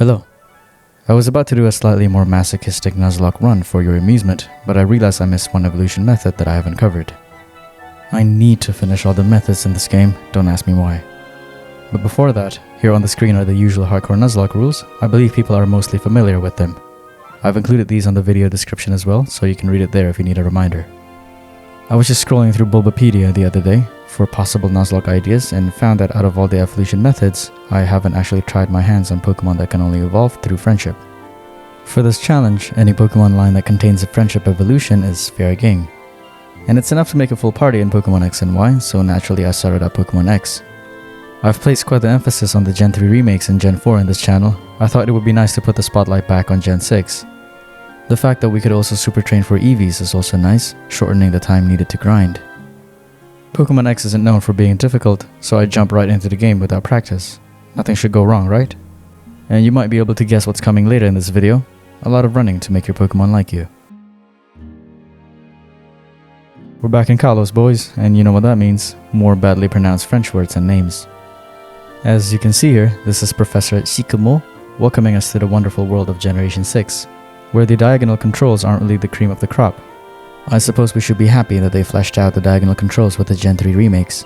Hello. I was about to do a slightly more masochistic Nuzlocke run for your amusement, but I realized I missed one evolution method that I haven't covered. I need to finish all the methods in this game, don't ask me why. But before that, here on the screen are the usual hardcore Nuzlocke rules. I believe people are mostly familiar with them. I've included these on the video description as well, so you can read it there if you need a reminder. I was just scrolling through Bulbapedia the other day for possible Nuzlocke ideas and found that out of all the evolution methods, I haven't actually tried my hands on Pokemon that can only evolve through friendship. For this challenge, any Pokemon line that contains a friendship evolution is fair game. And it's enough to make a full party in Pokemon X and Y, so naturally I started at Pokemon X. I've placed quite the emphasis on the Gen 3 remakes and Gen 4 in this channel. I thought it would be nice to put the spotlight back on Gen 6. The fact that we could also super train for EVs is also nice, shortening the time needed to grind. Pokemon X isn't known for being difficult, so I jump right into the game without practice. Nothing should go wrong, right? And you might be able to guess what's coming later in this video. A lot of running to make your Pokemon like you. We're back in Kalos, boys, and you know what that means. More badly pronounced French words and names. As you can see here, this is Professor Sycamore welcoming us to the wonderful world of Generation 6, where the diagonal controls aren't really the cream of the crop. I suppose we should be happy that they fleshed out the diagonal controls with the Gen 3 remakes.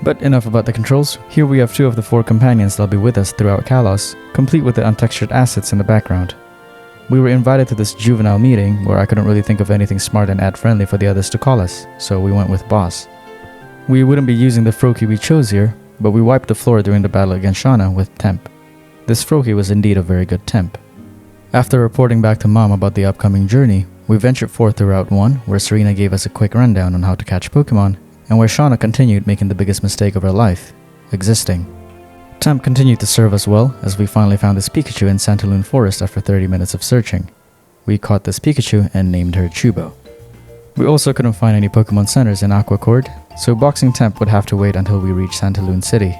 But enough about the controls. Here we have 2 of the 4 companions that'll be with us throughout Kalos, complete with the untextured assets in the background. We were invited to this juvenile meeting where I couldn't really think of anything smart and ad-friendly for the others to call us, so we went with Boss. We wouldn't be using the Froakie we chose here, but we wiped the floor during the battle against Shauna with Temp. This Froakie was indeed a very good Temp. After reporting back to Mom about the upcoming journey, we ventured forth to Route 1, where Serena gave us a quick rundown on how to catch Pokemon, and where Shauna continued making the biggest mistake of her life, existing. Temp continued to serve us well, as we finally found this Pikachu in Santaloon Forest after 30 minutes of searching. We caught this Pikachu and named her Chubo. We also couldn't find any Pokemon centers in Aquacord, so boxing Temp would have to wait until we reached Santaloon City.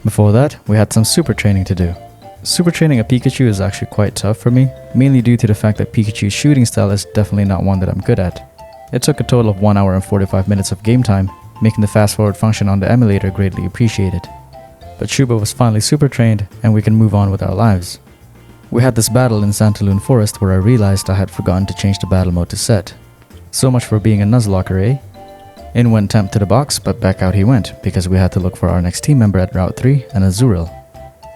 Before that, we had some super training to do. Super training a Pikachu is actually quite tough for me, mainly due to the fact that Pikachu's shooting style is definitely not one that I'm good at. It took a total of 1 hour and 45 minutes of game time, making the fast forward function on the emulator greatly appreciated. But Chuba was finally super trained and we can move on with our lives. We had this battle in Santaloon Forest where I realized I had forgotten to change the battle mode to set. So much for being a Nuzlocker, eh? In went Temp to the box, but back out he went because we had to look for our next team member at Route 3 and Azurill.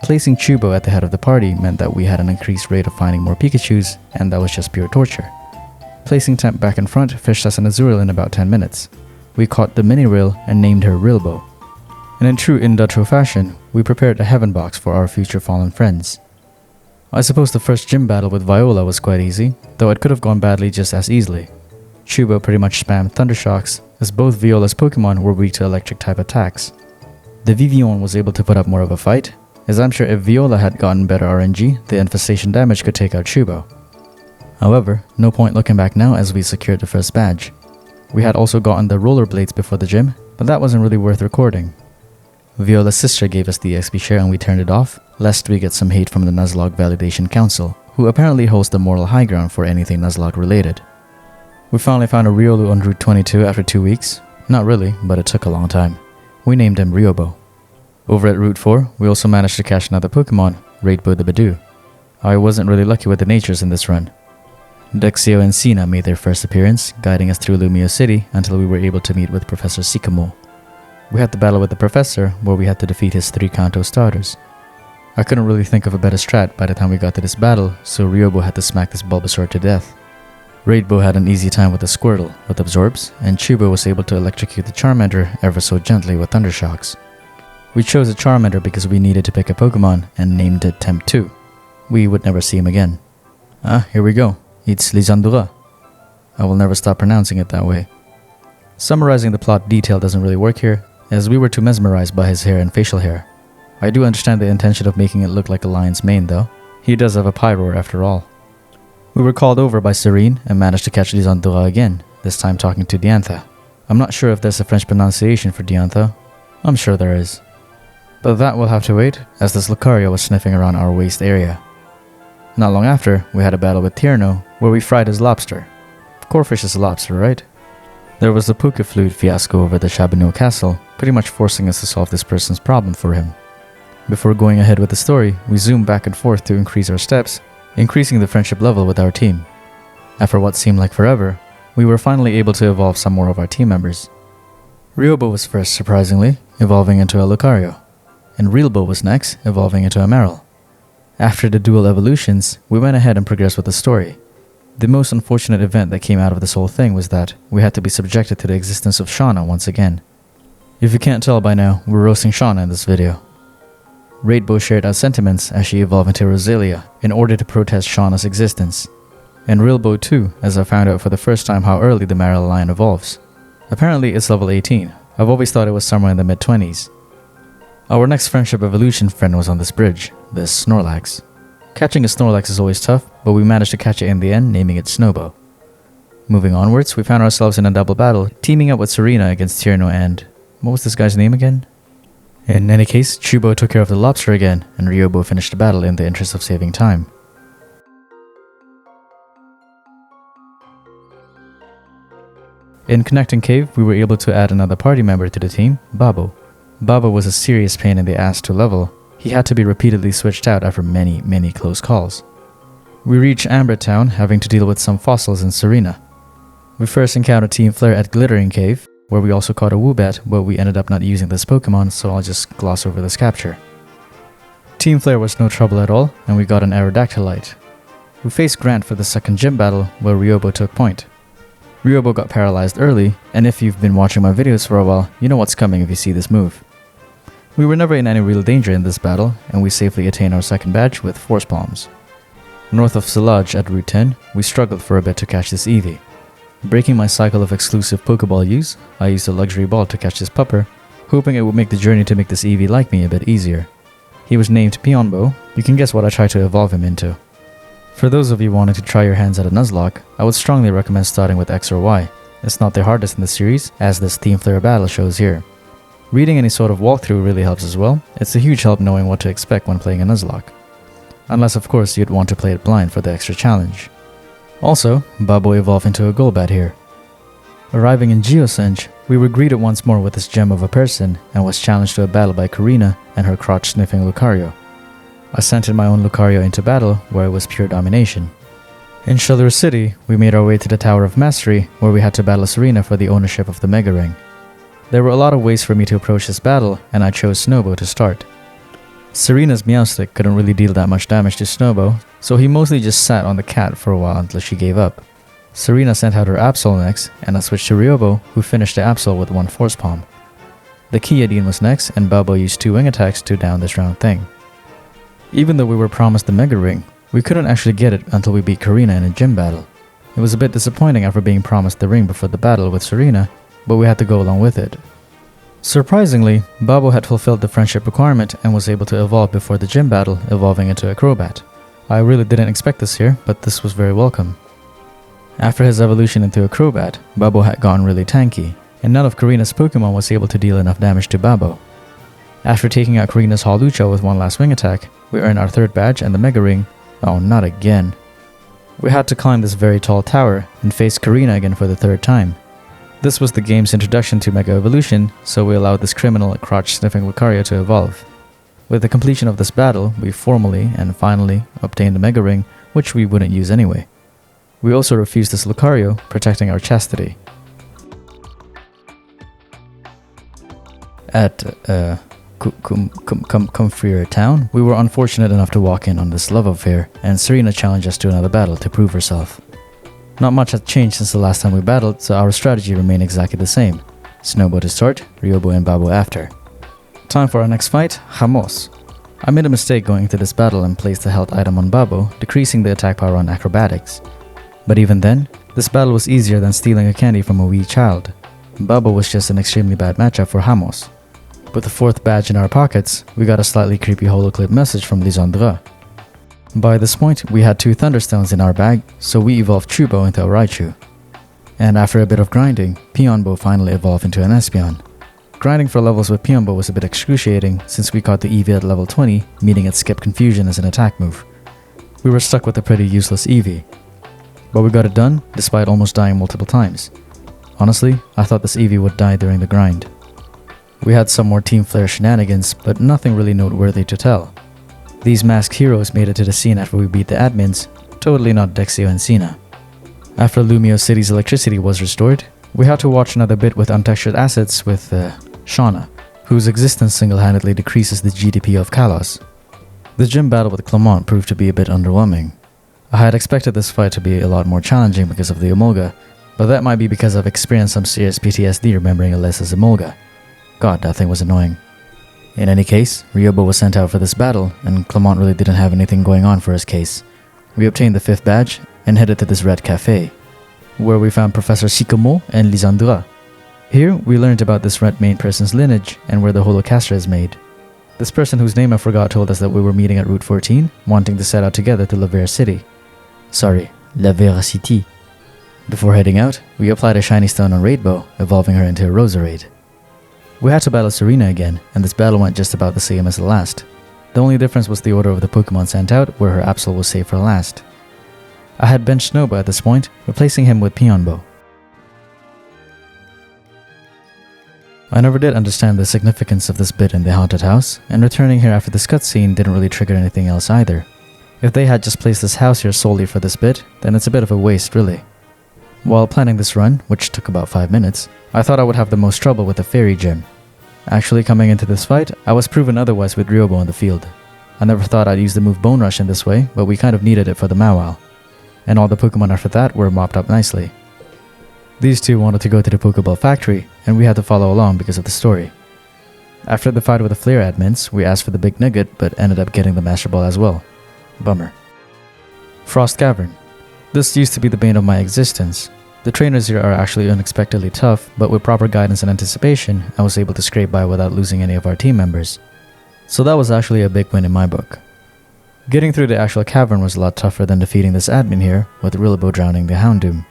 Placing Chubo at the head of the party meant that we had an increased rate of finding more Pikachus, and that was just pure torture. Placing Temp back in front fished us an Azurill in about 10 minutes. We caught the Mini-Rill and named her Rilbo. And in true Indutro fashion, we prepared a heaven box for our future fallen friends. I suppose the first gym battle with Viola was quite easy, though it could have gone badly just as easily. Chubo pretty much spammed Thundershocks, as both Viola's Pokemon were weak to electric type attacks. The Vivillon was able to put up more of a fight, as I'm sure if Viola had gotten better RNG, the infestation damage could take out Chubo. However, no point looking back now as we secured the first badge. We had also gotten the rollerblades before the gym, but that wasn't really worth recording. Viola's sister gave us the XP share and we turned it off, lest we get some hate from the Nuzlocke Validation Council, who apparently holds the moral high ground for anything Nuzlocke related. We finally found a Riolu on Route 22 after 2 weeks. Not really, but it took a long time. We named him Ryobo. Over at Route 4, we also managed to catch another Pokemon, Raidbo the Badoo. I wasn't really lucky with the natures in this run. Dexio and Sina made their first appearance, guiding us through Lumio City until we were able to meet with Professor Sycamore. We had to battle with the Professor, where we had to defeat his 3 Kanto starters. I couldn't really think of a better strat by the time we got to this battle, so Ryobo had to smack this Bulbasaur to death. Raidbo had an easy time with the Squirtle, with Absorbs, and Chubo was able to electrocute the Charmander ever so gently with Thundershocks. We chose a Charmander because we needed to pick a Pokemon and named it Temp 2. We would never see him again. Here we go. It's Lisandura. I will never stop pronouncing it that way. Summarizing the plot detail doesn't really work here, as we were too mesmerized by his hair and facial hair. I do understand the intention of making it look like a lion's mane though. He does have a pyroar after all. We were called over by Serene and managed to catch Lisandura again, this time talking to Diantha. I'm not sure if there's a French pronunciation for Diantha. I'm sure there is. But that will have to wait, as this Lucario was sniffing around our waist area. Not long after, we had a battle with Tierno, where we fried his lobster. Corfish is a lobster, right? There was the Pukeflute fiasco over the Chabonneau Castle, pretty much forcing us to solve this person's problem for him. Before going ahead with the story, we zoom back and forth to increase our steps, increasing the friendship level with our team. After what seemed like forever, we were finally able to evolve some more of our team members. Ryobo was first, surprisingly, evolving into a Lucario, and Realbo was next, evolving into a Marill. After the dual evolutions, we went ahead and progressed with the story. The most unfortunate event that came out of this whole thing was that we had to be subjected to the existence of Shauna once again. If you can't tell by now, we're roasting Shauna in this video. Raidbo shared our sentiments as she evolved into Roselia in order to protest Shauna's existence. And Realbo too, as I found out for the first time how early the Marill line evolves. Apparently it's level 18. I've always thought it was somewhere in the mid-20s. Our next friendship evolution friend was on this bridge, this Snorlax. Catching a Snorlax is always tough, but we managed to catch it in the end, naming it Snowbo. Moving onwards, we found ourselves in a double battle, teaming up with Serena against Tierno and... what was this guy's name again? In any case, Chubo took care of the lobster again, and Ryobo finished the battle in the interest of saving time. In Connecting Cave, we were able to add another party member to the team, Babo. Babo was a serious pain in the ass to level. He had to be repeatedly switched out after many close calls. We reached Amber Town, having to deal with some fossils in Serena. We first encountered Team Flare at Glittering Cave, where we also caught a Woobat, but we ended up not using this Pokemon, so I'll just gloss over this capture. Team Flare was no trouble at all, and we got an Aerodactylite. We faced Grant for the second gym battle, where Ryobo took point. Ryobo got paralyzed early, and if you've been watching my videos for a while, you know what's coming if you see this move. We were never in any real danger in this battle, and we safely attained our second badge with Force Palms. North of Silage at Route 10, we struggled for a bit to catch this Eevee. Breaking my cycle of exclusive Pokeball use, I used a luxury ball to catch this pupper, hoping it would make the journey to make this Eevee like me a bit easier. He was named Pionbo. You can guess what I tried to evolve him into. For those of you wanting to try your hands at a Nuzlocke, I would strongly recommend starting with X or Y. It's not the hardest in the series, as this Team Flare battle shows here. Reading any sort of walkthrough really helps as well. It's a huge help knowing what to expect when playing a Nuzlocke. Unless of course you'd want to play it blind for the extra challenge. Also, Babo evolved into a Golbat here. Arriving in Geosenge, we were greeted once more with this gem of a person and was challenged to a battle by Karina and her crotch-sniffing Lucario. I sent in my own Lucario into battle, where it was pure domination. In Shellur City, we made our way to the Tower of Mastery, where we had to battle Serena for the ownership of the Mega Ring. There were a lot of ways for me to approach this battle, and I chose Snowbo to start. Serena's Meowstic couldn't really deal that much damage to Snowbo, so he mostly just sat on the cat for a while until she gave up. Serena sent out her Absol next, and I switched to Ryobo, who finished the Absol with one Force Palm. The Kyadine was next, and Babo used 2 wing attacks to down this round thing. Even though we were promised the Mega Ring, we couldn't actually get it until we beat Karina in a gym battle. It was a bit disappointing after being promised the ring before the battle with Serena, but we had to go along with it. Surprisingly, Babo had fulfilled the friendship requirement and was able to evolve before the gym battle, evolving into a Crobat. I really didn't expect this here, but this was very welcome. After his evolution into a Crobat, Babo had gone really tanky, and none of Karina's Pokemon was able to deal enough damage to Babo. After taking out Karina's Hawlucha with one last wing attack, we earned our 3rd badge and the Mega Ring. Oh, not again. We had to climb this very tall tower and face Karina again for the 3rd time. This was the game's introduction to Mega Evolution, so we allowed this criminal crotch-sniffing Lucario to evolve. With the completion of this battle, we formally and finally obtained the Mega Ring, which we wouldn't use anyway. We also refused this Lucario, protecting our chastity. At Comfrey Town, we were unfortunate enough to walk in on this love affair, and Serena challenged us to another battle to prove herself. Not much has changed since the last time we battled, so our strategy remained exactly the same. Snowbo to start, Ryobo and Babo after. Time for our next fight, Hamos. I made a mistake going into this battle and placed a health item on Babo, decreasing the attack power on acrobatics. But even then, this battle was easier than stealing a candy from a wee child. Babo was just an extremely bad matchup for Hamos. With the 4th badge in our pockets, we got a slightly creepy holoclip message from Lisandre. By this point, we had 2 Thunderstones in our bag, so we evolved Chubo into a Raichu. And after a bit of grinding, Pionbo finally evolved into an Espeon. Grinding for levels with Pionbo was a bit excruciating since we caught the Eevee at level 20, meaning it skipped Confusion as an attack move. We were stuck with a pretty useless Eevee. But we got it done, despite almost dying multiple times. Honestly, I thought this Eevee would die during the grind. We had some more Team Flare shenanigans, but nothing really noteworthy to tell. These masked heroes made it to the scene after we beat the admins, totally not Dexio and Cena. After Lumio City's electricity was restored, we had to watch another bit with untextured assets with Shauna, whose existence single-handedly decreases the GDP of Kalos. The gym battle with Clement proved to be a bit underwhelming. I had expected this fight to be a lot more challenging because of the Emolga, but that might be because I've experienced some serious PTSD remembering Alessa's Emolga. God, that thing was annoying. In any case, Ryobo was sent out for this battle, and Clement really didn't have anything going on for his case. We obtained the 5th badge and headed to this red cafe, where we found Professor Shikomo and Lisandra. Here, we learned about this red main person's lineage and where the Holocastra is made. This person whose name I forgot told us that we were meeting at Route 14, wanting to set out together to Lavera City. Sorry, Lavera City. Before heading out, we applied a shiny stone on Raidbow, evolving her into a Roserade. We had to battle Serena again, and this battle went just about the same as the last. The only difference was the order of the Pokemon sent out, where her Absol was saved for last. I had benched Snobo at this point, replacing him with Pionbo. I never did understand the significance of this bit in the haunted house, and returning here after this cutscene didn't really trigger anything else either. If they had just placed this house here solely for this bit, then it's a bit of a waste really. While planning this run, which took about 5 minutes, I thought I would have the most trouble with the Fairy Gym. Actually coming into this fight, I was proven otherwise with Ryobo on the field. I never thought I'd use the move Bone Rush in this way, but we kind of needed it for the Mawile. And all the Pokemon after that were mopped up nicely. These two wanted to go to the Pokeball factory, and we had to follow along because of the story. After the fight with the Flare admins, we asked for the Big Nugget, but ended up getting the Master Ball as well. Bummer. Frost Cavern. This used to be the bane of my existence. The trainers here are actually unexpectedly tough, but with proper guidance and anticipation, I was able to scrape by without losing any of our team members. So that was actually a big win in my book. Getting through the actual cavern was a lot tougher than defeating this admin here, with Rillibo drowning the Houndoom.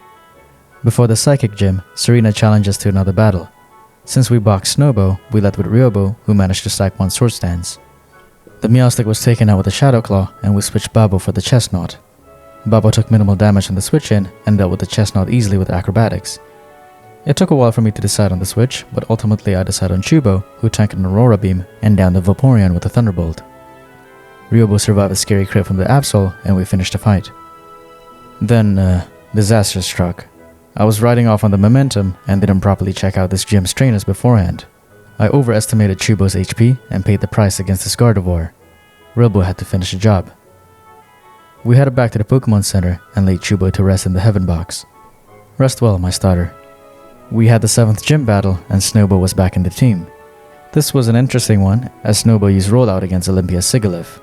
Before the Psychic Gym, Serena challenged us to another battle. Since we boxed Snobo, we led with Ryobo, who managed to stack 1 sword stance. The Meowstic was taken out with a Shadow Claw, and we switched Babo for the Chestnut. Babo took minimal damage on the switch-in, and dealt with the Chestnut easily with acrobatics. It took a while for me to decide on the switch, but ultimately I decided on Chubo, who tanked an Aurora Beam, and downed the Vaporeon with a Thunderbolt. Ryobo survived a scary crit from the Absol, and we finished the fight. Then, disaster struck. I was riding off on the momentum and didn't properly check out this gym's trainers beforehand. I overestimated Chubo's HP and paid the price against this Gardevoir. Rilbo had to finish the job. We headed back to the Pokemon Center and laid Chubo to rest in the Heaven Box. Rest well, my starter. We had the 7th gym battle and Snowbo was back in the team. This was an interesting one as Snowbo used rollout against Olympia's Sigilyph.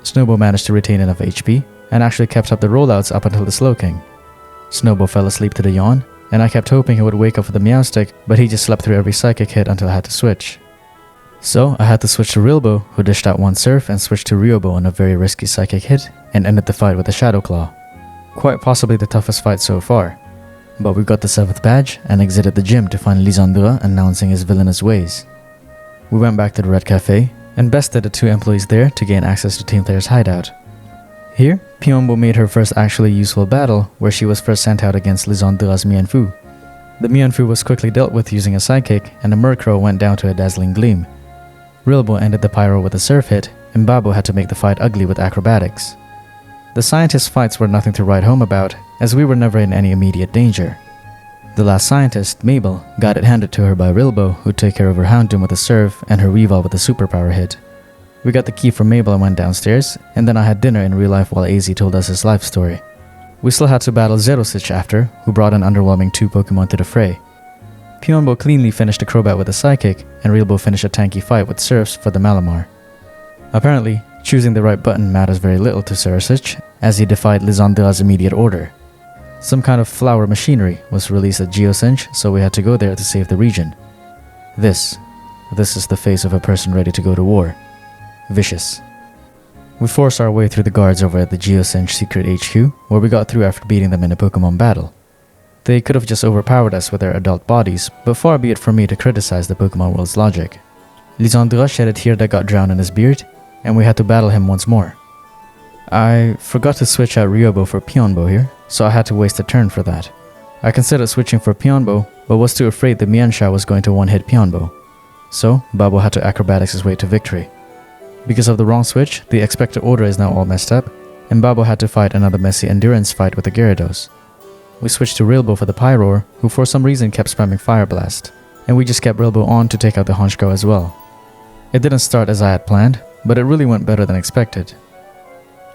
Snowbo managed to retain enough HP and actually kept up the rollouts up until the Slowking. Snowbo fell asleep to the yawn, and I kept hoping he would wake up with the Meowstic, but he just slept through every psychic hit until I had to switch. So I had to switch to Rilbo, who dished out 1 Surf and switched to Ryobo on a very risky psychic hit, and ended the fight with a Shadow Claw. Quite possibly the toughest fight so far. But we got the 7th badge and exited the gym to find Lisandra announcing his villainous ways. We went back to the Red Cafe, and bested the 2 employees there to gain access to Team Player's hideout. Here, Pionbo made her first actually useful battle, where she was first sent out against Lisandra's Mienfoo. The Mienfoo was quickly dealt with using a Psychic, and the Murkrow went down to a Dazzling Gleam. Rilbo ended the Pyro with a Surf hit, and Babo had to make the fight ugly with acrobatics. The scientist fights were nothing to write home about, as we were never in any immediate danger. The last scientist, Mabel, got it handed to her by Rilbo, who took care of her Houndoom with a Surf and her Weavile with a superpower hit. We got the key from Mabel and went downstairs, and then I had dinner in real life while AZ told us his life story. We still had to battle Zerosich after, who brought an underwhelming 2 Pokemon to the fray. Pionbo cleanly finished the Crobat with a Psychic, and Rilbo finished a tanky fight with Surfs for the Malamar. Apparently, choosing the right button matters very little to Zerosich, as he defied Lisandra's immediate order. Some kind of flower machinery was released at Geosench, so we had to go there to save the region. This is the face of a person ready to go to war. Vicious. We forced our way through the guards over at the Geosench secret HQ, where we got through after beating them in a Pokemon battle. They could have just overpowered us with their adult bodies, but far be it from me to criticize the Pokemon world's logic. Lisandra shed a tear that got drowned in his beard, and we had to battle him once more. I forgot to switch out Ryobo for Pionbo here, so I had to waste a turn for that. I considered switching for Pionbo, but was too afraid the Mienshao was going to one-hit Pionbo. so Babo had to acrobatics his way to victory. Because of the wrong switch, the expected order is now all messed up, and Babo had to fight another messy endurance fight with the Gyarados. We switched to Rilbo for the Pyroar, who for some reason kept spamming Fire Blast, and we just kept Rilbo on to take out the Honchkrow as well. It didn't start as I had planned, but it really went better than expected.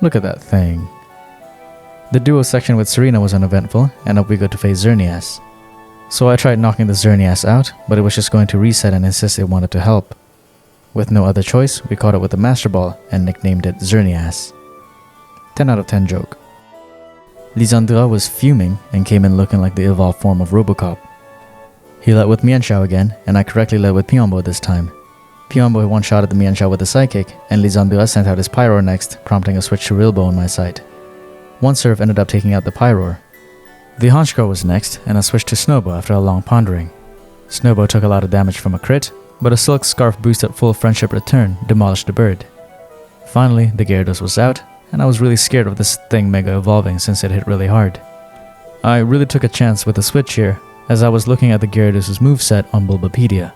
Look at that thing. The duo section with Serena was uneventful, and up we go to face Xerneas. So I tried knocking the Xerneas out, but it was just going to reset and insist it wanted to help. With no other choice, we caught it with the Master Ball and nicknamed it Xerneas. 10 out of 10 joke. Lisandra was fuming and came in looking like the evolved form of Robocop. He led with Mienshao again, and I correctly led with Pyombo this time. Pyombo one-shotted the Mienshao with a Psychic, and Lisandra sent out his Pyroar next, prompting a switch to Rilbo on my side. One serve ended up taking out the Pyroar. The Honchkrow was next, and I switched to Snowbo after a long pondering. Snowbo took a lot of damage from a crit, but a Silk Scarf boost at full Friendship Return demolished the bird. Finally, the Gyarados was out, and I was really scared of this thing mega evolving since it hit really hard. I really took a chance with the switch here, as I was looking at the Gyarados' moveset on Bulbapedia.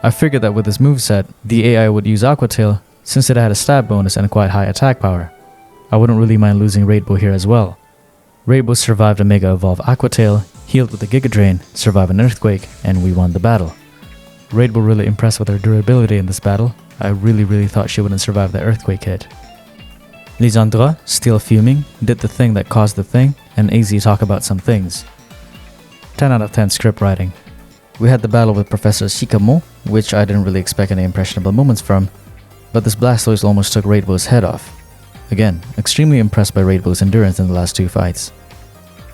I figured that with this moveset, the AI would use Aqua Tail since it had a stab bonus and quite high attack power. I wouldn't really mind losing Raidbo here as well. Raidbo survived a Mega Evolve Aqua Tail, healed with a Giga Drain, survived an Earthquake, and we won the battle. Raidbo really impressed with her durability in this battle. I really thought she wouldn't survive the Earthquake hit. Lisandra, still fuming, did the thing that caused the thing, and AZ talk about some things. 10 out of 10 script writing. We had the battle with Professor Shikamo, which I didn't really expect any impressionable moments from, but this Blastoise almost took Raidbo's head off. Again, extremely impressed by Raidbo's endurance in the last two fights.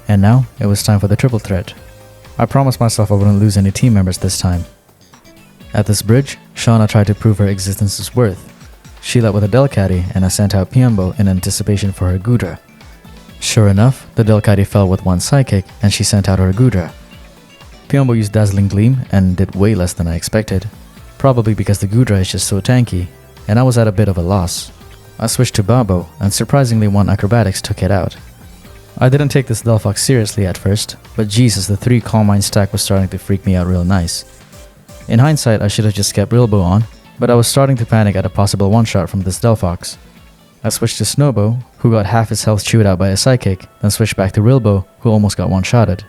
And now, it was time for the triple threat. I promised myself I wouldn't lose any team members this time. At this bridge, Shauna tried to prove her existence's worth. She led with a Delcatty, and I sent out Pyombo in anticipation for her Gudra. Sure enough, the Delcatty fell with one Psychic, and she sent out her Gudra. Pyombo used Dazzling Gleam and did way less than I expected, probably because the Gudra is just so tanky, and I was at a bit of a loss. I switched to Babo, and surprisingly one Acrobatics took it out. I didn't take this Delphox seriously at first, but Jesus, the 3 Calm Mind stack was starting to freak me out real nice. In hindsight, I should have just kept Rilbo on, but I was starting to panic at a possible one-shot from this Delphox. I switched to Snowbo, who got half his health chewed out by a Psychic, then switched back to Rilbo, who almost got one-shotted.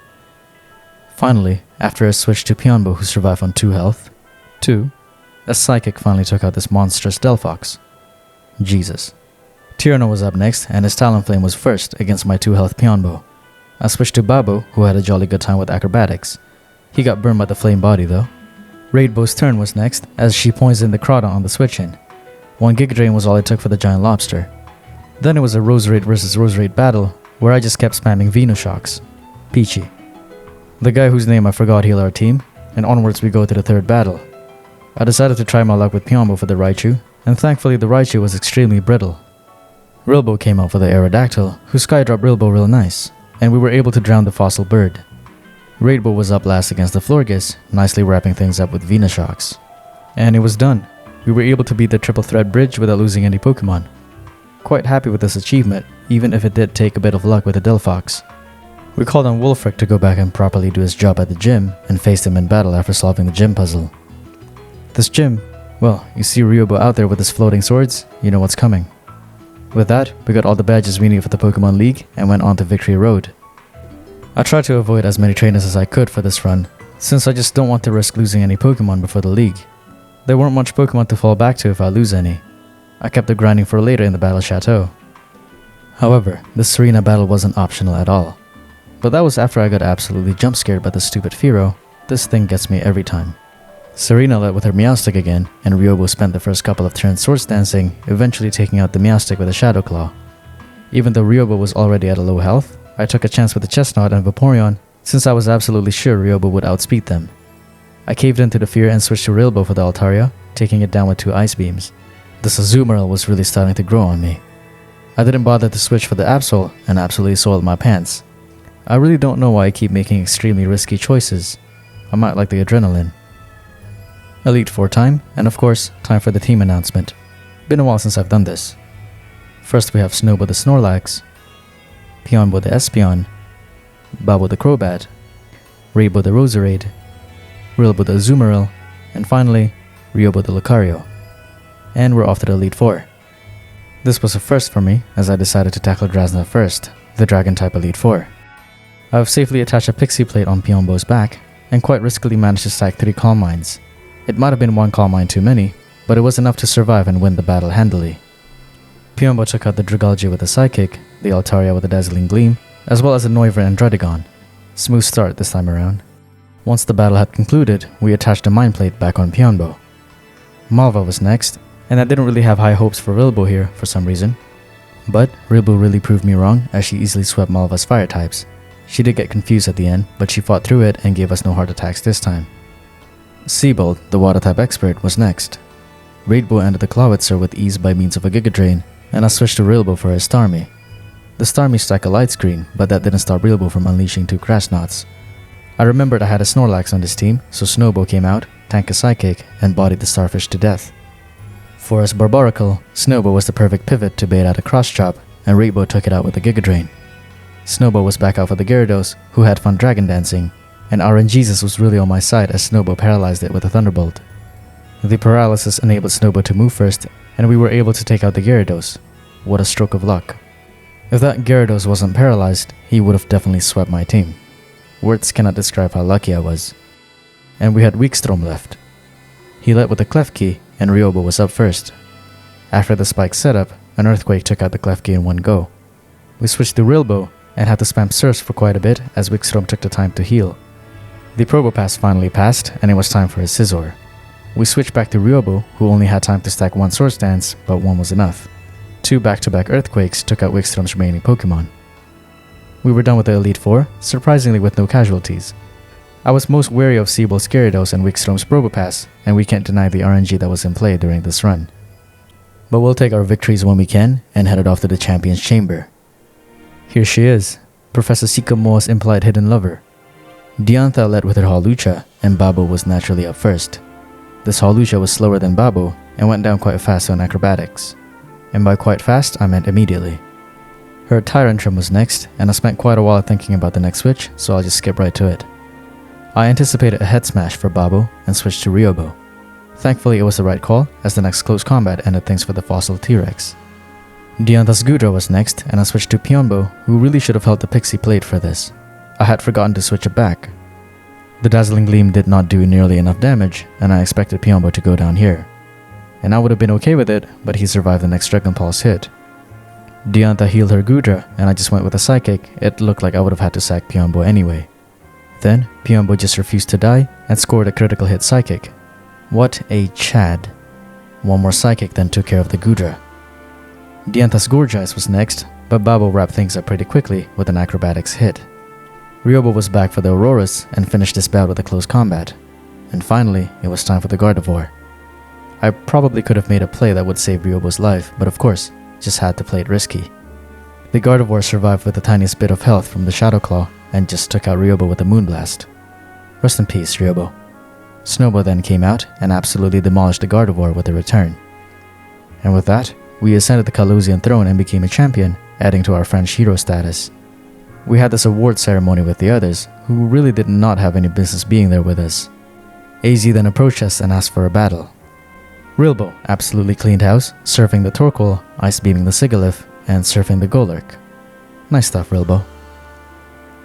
Finally, after a switch to Pyombo, who survived on 2 health, a Psychic finally took out this monstrous Delphox. Jesus. Tyranno was up next, and his Talonflame was first against my 2 health Pyombo. I switched to Babo, who had a jolly good time with Acrobatics. He got burned by the Flame Body though. Raidbo's turn was next, as she poisoned the Crawdon on the switch-in. 1 Giga Drain was all it took for the Giant Lobster. Then it was a Roserade vs Roserade battle, where I just kept spamming Venushocks. Peachy. The guy whose name I forgot healed our team, and onwards we go to the third battle. I decided to try my luck with Pyombo for the Raichu, and thankfully the Raichu was extremely brittle. Rilbo came out for the Aerodactyl, who skydropped Rilbo real nice, and we were able to drown the fossil bird. Raidbo was up last against the Florges, nicely wrapping things up with Venushocks. And it was done. We were able to beat the triple threat bridge without losing any Pokemon. Quite happy with this achievement, even if it did take a bit of luck with the Delphox. We called on Wulfric to go back and properly do his job at the gym, and faced him in battle after solving the gym puzzle. This gym, well, you see Ryobo out there with his floating swords, you know what's coming. With that, we got all the badges we need for the Pokemon League, and went on to Victory Road. I tried to avoid as many trainers as I could for this run, since I just don't want to risk losing any Pokemon before the league. There weren't much Pokemon to fall back to if I lose any. I kept the grinding for later in the Battle Chateau. However, the Serena battle wasn't optional at all. But that was after I got absolutely jump scared by the stupid Fearow. This thing gets me every time. Serena led with her Meowstic again, and Ryobo spent the first couple of turns Swords Dancing, eventually taking out the Meowstic with a Shadow Claw. Even though Ryobo was already at a low health, I took a chance with the Chestnut and Vaporeon, since I was absolutely sure Ryobo would outspeed them. I caved into the fear and switched to Rilbo for the Altaria, taking it down with 2 Ice Beams. This Azumarill was really starting to grow on me. I didn't bother to switch for the Absol, and absolutely soiled my pants. I really don't know why I keep making extremely risky choices. I might like the adrenaline. Elite 4 time, and of course, time for the team announcement. Been a while since I've done this. First we have Snowbo the Snorlax, Pyombo the Espeon, Babo the Crobat, Raidbo the Roserade, Rilbo the Azumarill, and finally, Ryobo the Lucario. And we're off to the Elite Four. This was a first for me, as I decided to tackle Drasna first, the Dragon-type Elite Four. I've safely attached a Pixie Plate on Pyombo's back, and quite riskily managed to stack 3 Calm Minds. It might have been 1 Calm Mind too many, but it was enough to survive and win the battle handily. Pyombo took out the Dragalge with a Psychic, the Altaria with a Dazzling Gleam, as well as a Noivern and Druddigon. Smooth start this time around. Once the battle had concluded, we attached a Mind Plate back on Pyombo. Malva was next, and I didn't really have high hopes for Rilbo here for some reason. But Rilbo really proved me wrong, as she easily swept Malva's fire types. She did get confused at the end, but she fought through it and gave us no heart attacks this time. Seabolt, the water type expert, was next. Raidbo ended the Clawitzer with ease by means of a Giga Drain, and I switched to Rilbo for his Starmie. The Starmie stacked a Light Screen, but that didn't stop Rilbo from unleashing 2 Crash Knots. I remembered I had a Snorlax on this team, so Snowbo came out, tanked a Psychic, and bodied the Starfish to death. For his Barbaracle, Snowbo was the perfect pivot to bait out a Cross Chop, and Raidbo took it out with a Giga Drain. Snowbo was back out for the Gyarados, who had fun Dragon Dancing, and RNGesus was really on my side as Snowbo paralyzed it with a Thunderbolt. The paralysis enabled Snowbo to move first, and we were able to take out the Gyarados. What a stroke of luck. If that Gyarados wasn't paralyzed, he would have definitely swept my team. Words cannot describe how lucky I was. And we had Weakstrom left. He led with a Klefki, and Ryobo was up first. After the spike setup, an Earthquake took out the Klefki in one go. We switched to Rilbo, and had to spam Surfs for quite a bit as Weakstrom took the time to heal. The Probopass finally passed, and it was time for his Scizor. We switched back to Ryobo, who only had time to stack 1 Swords Dance, but 1 was enough. 2 back-to-back Earthquakes took out Weakstrom's remaining Pokemon. We were done with the Elite Four, surprisingly with no casualties. I was most wary of Seabolt's Gyarados and Weakstrom's Probopass, and we can't deny the RNG that was in play during this run. But we'll take our victories when we can, and headed off to the Champion's Chamber. Here she is, Professor Sikamo's implied hidden lover. Diantha led with her Hawlucha, and Babo was naturally up first. This Hawlucha was slower than Babo, and went down quite fast on acrobatics. And by quite fast, I meant immediately. Her Tyrantrum was next, and I spent quite a while thinking about the next switch, so I'll just skip right to it. I anticipated a head smash for Babo, and switched to Ryobo. Thankfully it was the right call, as the next close combat ended things for the fossil T-Rex. Diantha's Gudra was next, and I switched to Pyombo, who really should have held the Pixie Plate for this. I had forgotten to switch it back. The Dazzling Gleam did not do nearly enough damage, and I expected Pyombo to go down here. And I would have been okay with it, but he survived the next Dragon Pulse hit. Diantha healed her Gudra, and I just went with a Psychic. It looked like I would have had to sack Pyombo anyway. Then, Pyombo just refused to die, and scored a critical hit Psychic. What a Chad. 1 more Psychic then took care of the Gudra. Diantha's Gorgeous was next, but Babo wrapped things up pretty quickly with an acrobatics hit. Ryobo was back for the Auroras and finished this bout with a close combat. And finally, it was time for the Gardevoir. I probably could have made a play that would save Ryobo's life, but of course, just had to play it risky. The Gardevoir survived with the tiniest bit of health from the Shadow Claw and just took out Ryobo with a Moonblast. Rest in peace, Ryobo. Snowbo then came out and absolutely demolished the Gardevoir with a return. And with that, we ascended the Kalosian throne and became a champion, adding to our French hero status. We had this award ceremony with the others, who really did not have any business being there with us. AZ then approached us and asked for a battle. Rilbo absolutely cleaned house, surfing the Torkoal, ice beaming the Sigilyph, and surfing the Golurk. Nice stuff, Rilbo.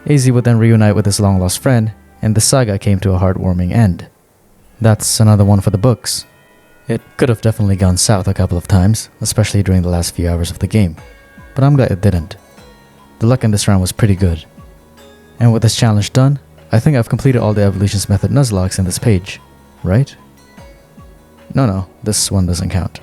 AZ would then reunite with his long-lost friend, and the saga came to a heartwarming end. That's another one for the books. It could have definitely gone south a couple of times, especially during the last few hours of the game, but I'm glad it didn't. The luck in this round was pretty good. And with this challenge done, I think I've completed all the Evolutions Method Nuzlockes in this page, right? No, this one doesn't count.